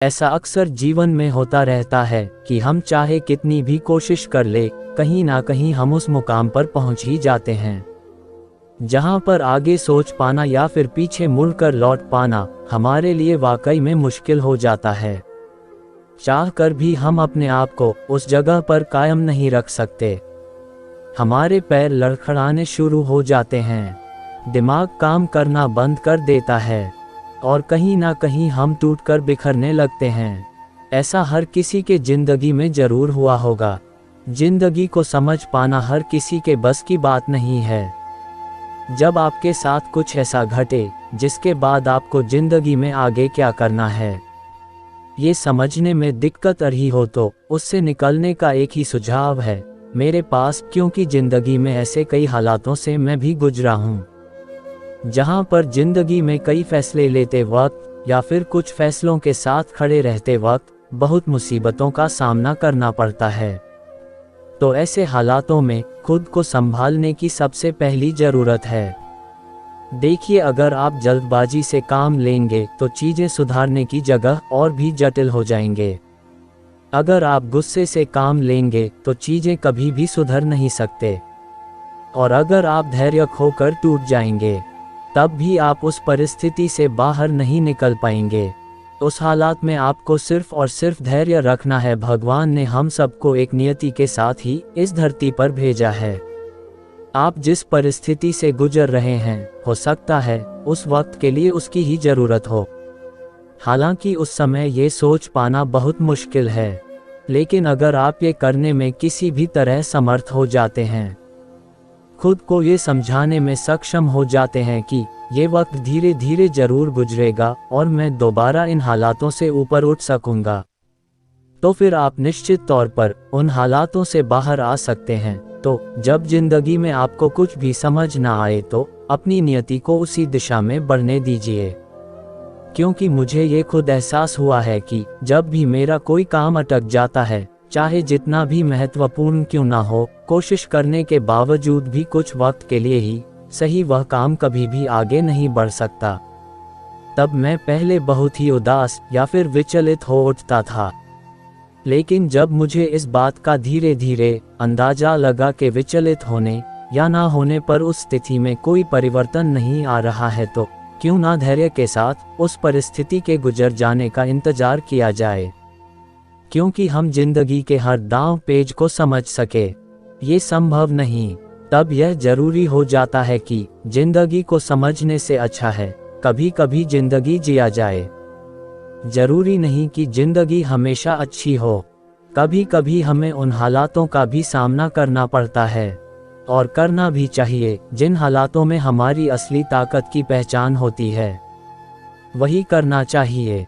ऐसा अक्सर जीवन में होता रहता है कि हम चाहे कितनी भी कोशिश कर ले, कहीं ना कहीं हम उस मुकाम पर पहुंच ही जाते हैं जहां पर आगे सोच पाना या फिर पीछे मुड़कर लौट पाना हमारे लिए वाकई में मुश्किल हो जाता है। चाह कर भी हम अपने आप को उस जगह पर कायम नहीं रख सकते। हमारे पैर लड़खड़ाने शुरू हो जाते हैं, दिमाग काम करना बंद कर देता है और कहीं ना कहीं हम टूटकर बिखरने लगते हैं। ऐसा हर किसी के जिंदगी में जरूर हुआ होगा। जिंदगी को समझ पाना हर किसी के बस की बात नहीं है। जब आपके साथ कुछ ऐसा घटे जिसके बाद आपको जिंदगी में आगे क्या करना है, ये समझने में दिक्कत आ रही हो तो उससे निकलने का एक ही सुझाव है मेरे पास, क्योंकि जिंदगी में ऐसे कई हालातों से मैं भी गुजरा हूँ जहाँ पर जिंदगी में कई फैसले लेते वक्त या फिर कुछ फैसलों के साथ खड़े रहते वक्त बहुत मुसीबतों का सामना करना पड़ता है। तो ऐसे हालातों में खुद को संभालने की सबसे पहली ज़रूरत है। देखिए, अगर आप जल्दबाजी से काम लेंगे तो चीज़ें सुधारने की जगह और भी जटिल हो जाएंगे। अगर आप गुस्से से काम लेंगे तो चीज़ें कभी भी सुधर नहीं सकते। और अगर आप धैर्य खोकर टूट जाएंगे तब भी आप उस परिस्थिति से बाहर नहीं निकल पाएंगे। उस हालात में आपको सिर्फ और सिर्फ धैर्य रखना है। भगवान ने हम सबको एक नियति के साथ ही इस धरती पर भेजा है। आप जिस परिस्थिति से गुजर रहे हैं, हो सकता है उस वक्त के लिए उसकी ही जरूरत हो। हालांकि उस समय ये सोच पाना बहुत मुश्किल है, लेकिन अगर आप ये करने में किसी भी तरह समर्थ हो जाते हैं, खुद को ये समझाने में सक्षम हो जाते हैं कि ये वक्त धीरे धीरे जरूर गुजरेगा और मैं दोबारा इन हालातों से ऊपर उठ सकूंगा, तो फिर आप निश्चित तौर पर उन हालातों से बाहर आ सकते हैं। तो जब जिंदगी में आपको कुछ भी समझ ना आए तो अपनी नियति को उसी दिशा में बढ़ने दीजिए, क्योंकि मुझे ये खुद एहसास हुआ है कि जब भी मेरा कोई काम अटक जाता है, चाहे जितना भी महत्वपूर्ण क्यों ना हो, कोशिश करने के बावजूद भी कुछ वक्त के लिए ही सही वह काम कभी भी आगे नहीं बढ़ सकता। तब मैं पहले बहुत ही उदास या फिर विचलित हो उठता था, लेकिन जब मुझे इस बात का धीरे धीरे अंदाजा लगा कि विचलित होने या ना होने पर उस स्थिति में कोई परिवर्तन नहीं आ रहा है, तो क्यों ना धैर्य के साथ उस परिस्थिति के गुजर जाने का इंतजार किया जाए, क्योंकि हम जिंदगी के हर दांव पेच को समझ सके ये संभव नहीं। तब यह जरूरी हो जाता है कि जिंदगी को समझने से अच्छा है कभी कभी जिंदगी जिया जाए। जरूरी नहीं कि जिंदगी हमेशा अच्छी हो, कभी कभी हमें उन हालातों का भी सामना करना पड़ता है और करना भी चाहिए जिन हालातों में हमारी असली ताकत की पहचान होती है, वही करना चाहिए।